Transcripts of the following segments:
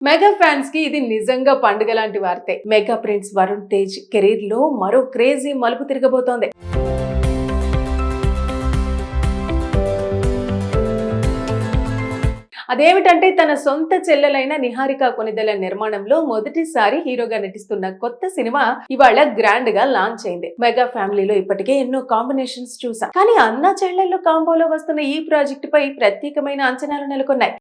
Mega fans కి ఇది నిజంగా పండుగ లాంటి వార్తే. Mega prince Varun Tej career లో మరో క్రేజీ మలుపు తిరగబోతోంది. అదేమిటంటే తన సొంత చెల్లెలైన నిహారిక కొనిదెల నిర్మాణంలో మొదటిసారి హీరోగా నటిస్తున్న కొత్త సినిమా ఇవాళ గ్రాండ్ గా లాంచ్ అయింది. మెగా ఫ్యామిలీలో ఇప్పటికే ఎన్నో కాంబినేషన్స్ చూసాం, కానీ అన్న చెల్లెళ్ళు కాంబోలో వస్తున్న ఈ ప్రాజెక్ట్ పై ప్రత్యేకమైన అంచనాలు నెలకొన్నాయి.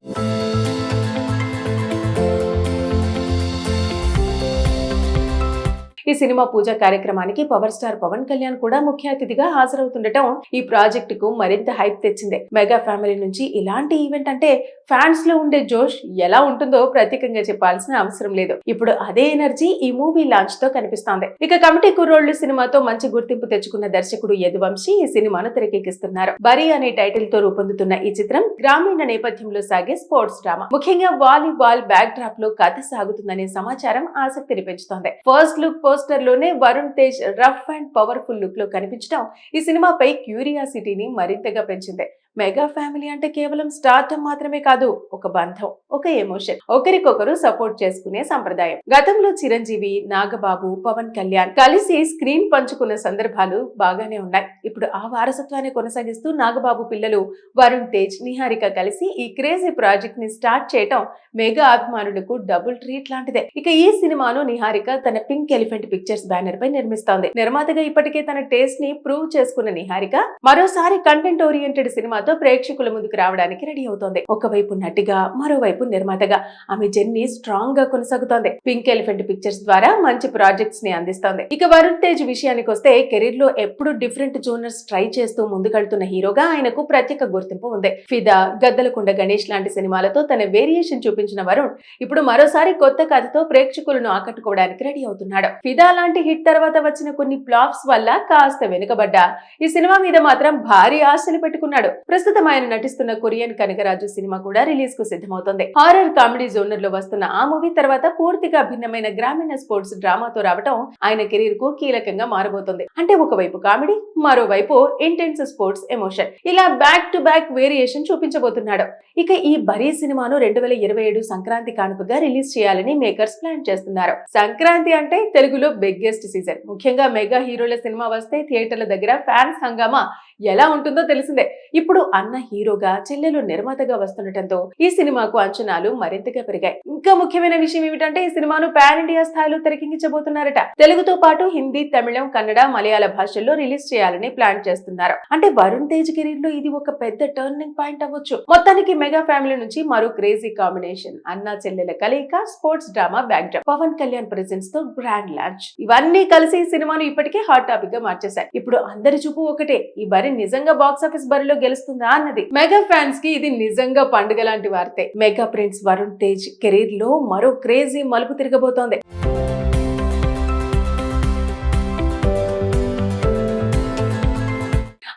ఈ సినిమా పూజ కార్యక్రమానికి పవర్ స్టార్ పవన్ కళ్యాణ్ కూడా ముఖ్య అతిథిగా హాజరవుతుండటం ఈ ప్రాజెక్ట్ కు మరింత హైప్ తెచ్చింది. మెగా ఫ్యామిలీ నుంచి ఇలాంటి ఈవెంట్ అంటే ఫ్యాన్స్ లో ఉండే జోష్ ఎలా ఉంటుందో ప్రత్యేకంగా చెప్పాల్సిన అవసరం లేదు. ఇప్పుడు అదే ఎనర్జీ ఈ మూవీ లాంచ్ తో కనిపిస్తోంది. ఇక కమిటీ కుర్రోళ్లు సినిమాతో మంచి గుర్తింపు తెచ్చుకున్న దర్శకుడు యదువంశీ ఈ సినిమాను తెరకెక్కిస్తున్నారు. బరి అనే టైటిల్ తో రూపొందుతున్న ఈ చిత్రం గ్రామీణ నేపథ్యంలో సాగే స్పోర్ట్స్ డ్రామా. ముఖ్యంగా వాలీబాల్ బ్యాక్ డ్రాప్ లో కథ సాగుతుందనే సమాచారం ఆసక్తిని పెంచుతోంది. ఫస్ట్ లుక్ పోస్టర్ లోనే Varun Tej rough and powerful look లో కనిపించడం ఈ సినిమాపై క్యూరియాసిటీని మరింతగా పెంచింది. మెగా ఫ్యామిలీ అంటే కేవలం స్టార్టమ్ మాత్రమే కాదు, ఒక బంధం, ఒక ఎమోషన్, ఒకరికొకరు సపోర్ట్ చేసుకునే సంప్రదాయం. గతంలో చిరంజీవి, నాగబాబు, పవన్ కళ్యాణ్ కలిసి స్క్రీన్ పంచుకున్న సందర్భాలు బాగానే ఉన్నాయి. ఇప్పుడు ఆ వారసత్వాన్ని కొనసాగిస్తూ నాగబాబు పిల్లలు వరుణ్ తేజ్, నిహారిక కలిసి ఈ క్రేజీ ప్రాజెక్ట్ ని స్టార్ట్ చేయటం మెగా అభిమానులకు డబుల్ ట్రీట్ లాంటిదే. ఇక ఈ సినిమాను నిహారిక తన పింక్ ఎలిఫెంట్ పిక్చర్స్ బ్యానర్ పై నిర్మిస్తోంది. నిర్మాతగా ఇప్పటికే తన టేస్ట్ ని ప్రూవ్ చేసుకున్న నిహారిక మరోసారి కంటెంట్ ఓరియంటెడ్ సినిమాతో ప్రేక్షకుల ముందుకు రావడానికి రెడీ అవుతోంది. ఒకవైపు నటిగా, మరోవైపు నిర్మాతగా ఆమె జర్నీ స్ట్రాంగ్ గా కొనసాగుతోంది. పింక్ ఎలిఫెంట్ పిక్చర్స్ ద్వారా మంచి ప్రాజెక్ట్స్ ని అందిస్తోంది. ఇక వరుణ్ తేజ్ విషయానికి వస్తే కెరీర్ లో ఎప్పుడు డిఫరెంట్ జోనర్స్ ట్రై చేస్తూ ముందుకెళ్తున్న హీరోగా ఆయనకు ప్రత్యేక గుర్తింపు ఉంది. ఫిదా, గద్దలకొండ గణేష్ లాంటి సినిమాలతో తన వేరియేషన్ చూపించిన వరుణ్ ఇప్పుడు మరోసారి కొత్త కథతో ప్రేక్షకులను ఆకట్టుకోవడానికి రెడీ అవుతున్నాడు. ఫిదా లాంటి హిట్ తర్వాత వచ్చిన కొన్ని ఫ్లాప్స్ వల్ల కాస్త వెనుకబడ్డా ఈ సినిమా మీద మాత్రం భారీ ఆశలు పెట్టుకున్నాడు. ప్రస్తుతం ఆయన నటిస్తున్న కొరియన్ కనకరాజు సినిమా కూడా రిలీజ్ కు సిద్ధమవుతోంది. హారర్ కామెడీ జోనర్ లో వస్తున్న ఆ మూవీ తర్వాత పూర్తిగా భిన్నమైన గ్రామీణ స్పోర్ట్స్ డ్రామాతో రావటం ఆయన కెరీర్ కు కీలకంగా మారబోతోంది. అంటే ఒకవైపు కామెడీ, మరోవైపు ఇంటెన్స్ స్పోర్ట్స్ ఎమోషన్, ఇలా బ్యాక్ టు బ్యాక్ వేరియేషన్ చూపించబోతున్నాడు. ఇక ఈ బరీ సినిమాను 2027 సంక్రాంతి కానుకగా రిలీజ్ చేయాలని మేకర్స్ ప్లాన్ చేస్తున్నారు. సంక్రాంతి అంటే తెలుగులో బిగ్గెస్ట్ సీజన్. ముఖ్యంగా మెగా హీరోల సినిమా వస్తే థియేటర్ల దగ్గర ఫ్యాన్స్ హంగామా ఎలా ఉంటుందో తెలిసిందే. ఇప్పుడు అన్న హీరోగా, చెల్లెలు నిర్మాతగా వస్తుండటంతో ఈ సినిమాకు అంచనాలు మరింతగా పెరిగాయి. ఇంకా ముఖ్యమైన విషయం ఏమిటంటే ఈ సినిమాను పాన్ ఇండియా స్థాయిలో తెరకెక్కించబోతున్నారట. తెలుగుతో పాటు హిందీ, తమిళం, కన్నడ, మలయాళ భాషల్లో రిలీజ్ చేయాలని ప్లాన్ చేస్తున్నారు. అంటే వరుణ్ తేజ్ కెరీర్ లో ఇది ఒక పెద్ద టర్నింగ్ పాయింట్ అవ్వచ్చు. మొత్తానికి మెగా ఫ్యామిలీ నుంచి మరో క్రేజీ కాంబినేషన్, అన్నా చెల్లెల కలయిక, sports drama backdrop, Pawan Kalyan presence తో గ్రాండ్ లాంచ్, ఇవన్నీ కలిసి ఈ సినిమాను ఇప్పటికే హాట్ టాపిక్ గా మార్చేశాయి. ఇప్పుడు అందరి చూపు ఒకటే, ఈ బరి నిజంగా బాక్స్ ఆఫీస్ బరిలో గెలుస్తుందా అన్నది. మెగా ఫ్యాన్స్ కి ఇది నిజంగా పండుగ లాంటి వార్తే. Mega prince Varun Tej career లో మరో క్రేజీ మలుపు తిరగబోతోంది.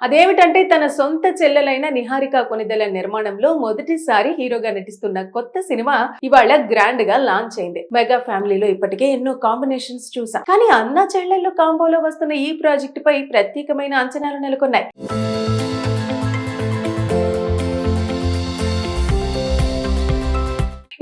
అదేమిటంటే తన సొంత చెల్లెలైన నిహారిక కొనిదెల నిర్మాణంలో మొదటిసారి హీరోగా నటిస్తున్న కొత్త సినిమా ఇవాళ గ్రాండ్ గా లాంచ్ అయింది. మెగా ఫ్యామిలీలో ఇప్పటికే ఎన్నో కాంబినేషన్స్ చూసాం, కానీ అన్న చెల్లెళ్ళు కాంబోలో వస్తున్న ఈ ప్రాజెక్ట్ పై ప్రత్యేకమైన అంచనాలు నెలకొన్నాయి.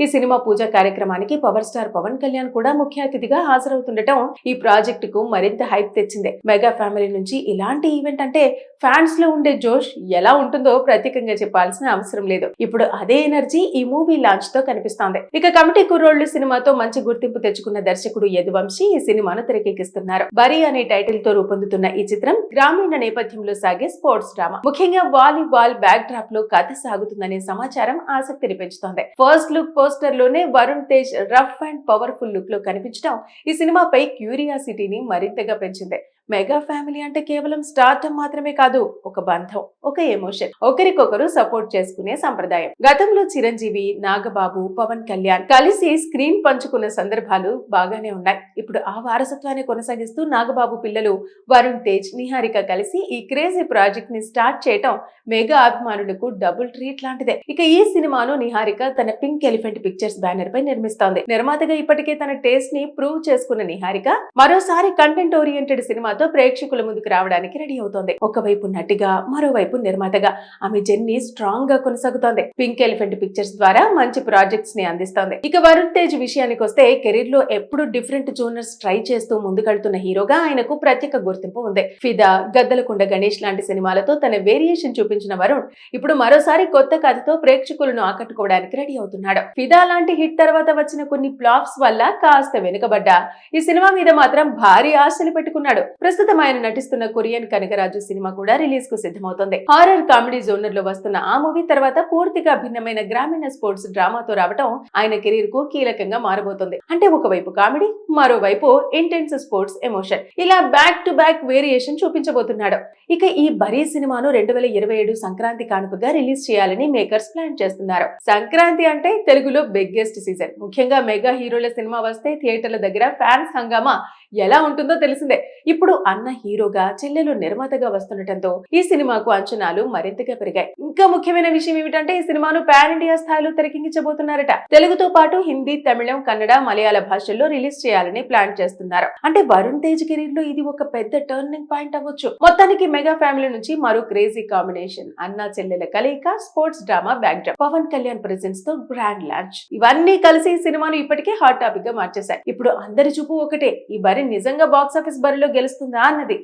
ఈ సినిమా పూజ కార్యక్రమానికి పవర్ స్టార్ పవన్ కళ్యాణ్ కూడా ముఖ్య అతిథిగా హాజరవుతుండటం ఈ ప్రాజెక్ట్ కు మరింత హైప్ తెచ్చింది. మెగా ఫ్యామిలీ నుంచి ఇలాంటి ఈవెంట్ అంటే ఫ్యాన్స్ లో ఉండే జోష్ ఎలా ఉంటుందో ప్రత్యేకంగా చెప్పాల్సిన అవసరం లేదు. ఇప్పుడు అదే ఎనర్జీ ఈ మూవీ లాంచ్ తో కనిపిస్తోంది. ఇక కమిటీ కుర్రోళ్లు సినిమాతో మంచి గుర్తింపు తెచ్చుకున్న దర్శకుడు యదువంశీ ఈ సినిమాను తెరకెక్కిస్తున్నారు. బరి అనే టైటిల్ తో రూపొందుతున్న ఈ చిత్రం గ్రామీణ నేపథ్యంలో సాగే స్పోర్ట్స్ డ్రామా. ముఖ్యంగా వాలీబాల్ బ్యాక్ డ్రాప్ లో కథ సాగుతుందనే సమాచారం ఆసక్తిని పెంచుతోంది. ఫస్ట్ లుక్ పోస్టర్ లోనే Varun Tej rough and powerful look లో కనిపించడం ఈ సినిమాపై క్యూరియాసిటీని మరింతగా పెంచింది. మెగా ఫ్యామిలీ అంటే కేవలం స్టార్టమ్ మాత్రమే కాదు, ఒక బంధం, ఒక ఎమోషన్, ఒకరికొకరు సపోర్ట్ చేసుకునే సంప్రదాయం. గతంలో చిరంజీవి, నాగబాబు, పవన్ కళ్యాణ్ కలిసి స్క్రీన్ పంచుకున్న సందర్భాలు బాగానే ఉన్నాయి. ఇప్పుడు ఆ వారసత్వాన్ని కొనసాగిస్తూ నాగబాబు పిల్లలు వరుణ్ తేజ్, నిహారిక కలిసి ఈ క్రేజీ ప్రాజెక్ట్ ని స్టార్ట్ చేయటం మెగా అభిమానులకు డబుల్ ట్రీట్ లాంటిదే. ఇక ఈ సినిమాను నిహారిక తన పింక్ ఎలిఫెంట్ పిక్చర్స్ బ్యానర్ పై నిర్మిస్తోంది. నిర్మాతగా ఇప్పటికే తన టేస్ట్ ని ప్రూవ్ చేసుకున్న నిహారిక మరోసారి కంటెంట్ ఓరియంటెడ్ సినిమాతో సినిమాతో ప్రేక్షకుల ముందుకు రావడానికి రెడీ అవుతోంది. ఒకవైపు నటిగా, మరోవైపు నిర్మాతగా ఆమె జర్నీ స్ట్రాంగ్ గా కొనసాగుతోంది. పింక్ ఎలిఫెంట్ పిక్చర్స్ ద్వారా మంచి ప్రాజెక్ట్స్ ని అందిస్తోంది. ఇక వరుణ్ తేజ్ విషయానికి వస్తే కెరీర్ లో ఎప్పుడు డిఫరెంట్ జోనర్స్ ట్రై చేస్తూ ముందుకెళ్తున్న హీరోగా ఆయనకు ప్రత్యేక గుర్తింపు ఉంది. ఫిదా, గద్దలకొండ గణేష్ లాంటి సినిమాలతో తన వేరియేషన్ చూపించిన వరుణ్ ఇప్పుడు మరోసారి కొత్త కథతో ప్రేక్షకులను ఆకట్టుకోవడానికి రెడీ అవుతున్నాడు. ఫిదా లాంటి హిట్ తర్వాత వచ్చిన కొన్ని ఫ్లాప్స్ వల్ల కాస్త వెనుకబడ్డా ఈ సినిమా మీద మాత్రం భారీ ఆశలు పెట్టుకున్నాడు. ప్రస్తుతం ఆయన నటిస్తున్న కొరియన్ కనకరాజు సినిమా కూడా రిలీజ్ కు సిద్ధమవుతోంది. హారర్ కామెడీ జోనర్ లో వస్తున్న ఆ మూవీ తర్వాత పూర్తిగా భిన్నమైన గ్రామీణ స్పోర్ట్స్ డ్రామాతో రావటం ఆయన కెరీర్ కు కీలకంగా మారబోతోంది. అంటే ఒకవైపు కామెడీ, మరోవైపు ఇంటెన్స్ స్పోర్ట్స్ ఎమోషన్, ఇలా బ్యాక్ టు బ్యాక్ వేరియేషన్ చూపించబోతున్నాడు. ఇక ఈ బరీ సినిమాను 2027 సంక్రాంతి కానుకగా రిలీజ్ చేయాలని మేకర్స్ ప్లాన్ చేస్తున్నారు. సంక్రాంతి అంటే తెలుగులో బిగ్గెస్ట్ సీజన్. ముఖ్యంగా మెగా హీరోల సినిమా వస్తే థియేటర్ల దగ్గర ఫ్యాన్స్ హంగామా ఎలా ఉంటుందో తెలిసిందే. ఇప్పుడు అన్న హీరోగా, చెల్లెలు నిర్మాతగా వస్తుండటంతో ఈ సినిమాకు అంచనాలు మరింతగా పెరిగాయి. ఇంకా ముఖ్యమైన విషయం ఏమిటంటే ఈ సినిమాను పాన్ ఇండియా స్థాయిలో తెరకెక్కించబోతున్నారట. తెలుగుతో పాటు హిందీ, తమిళం, కన్నడ, మలయాళ భాషల్లో రిలీజ్ చేయాలని ప్లాన్ చేస్తున్నారు. అంటే వరుణ్ తేజ్ కెరీర్ లో ఇది ఒక పెద్ద టర్నింగ్ పాయింట్ అవ్వచ్చు. మొత్తానికి మెగా ఫ్యామిలీ నుంచి మరో క్రేజీ కాంబినేషన్, అన్నా చెల్లెల కలయిక, sports drama backdrop, Pawan Kalyan presence తో గ్రాండ్ లాంచ్, ఇవన్నీ కలిసి ఈ సినిమాను ఇప్పటికే హాట్ టాపిక్ గా మార్చేశాయి. ఇప్పుడు అందరి చూపు ఒకటే, ఈ బరి నిజంగా బాక్స్ ఆఫీస్ బరిలో గెలుస్తుందా అన్నది.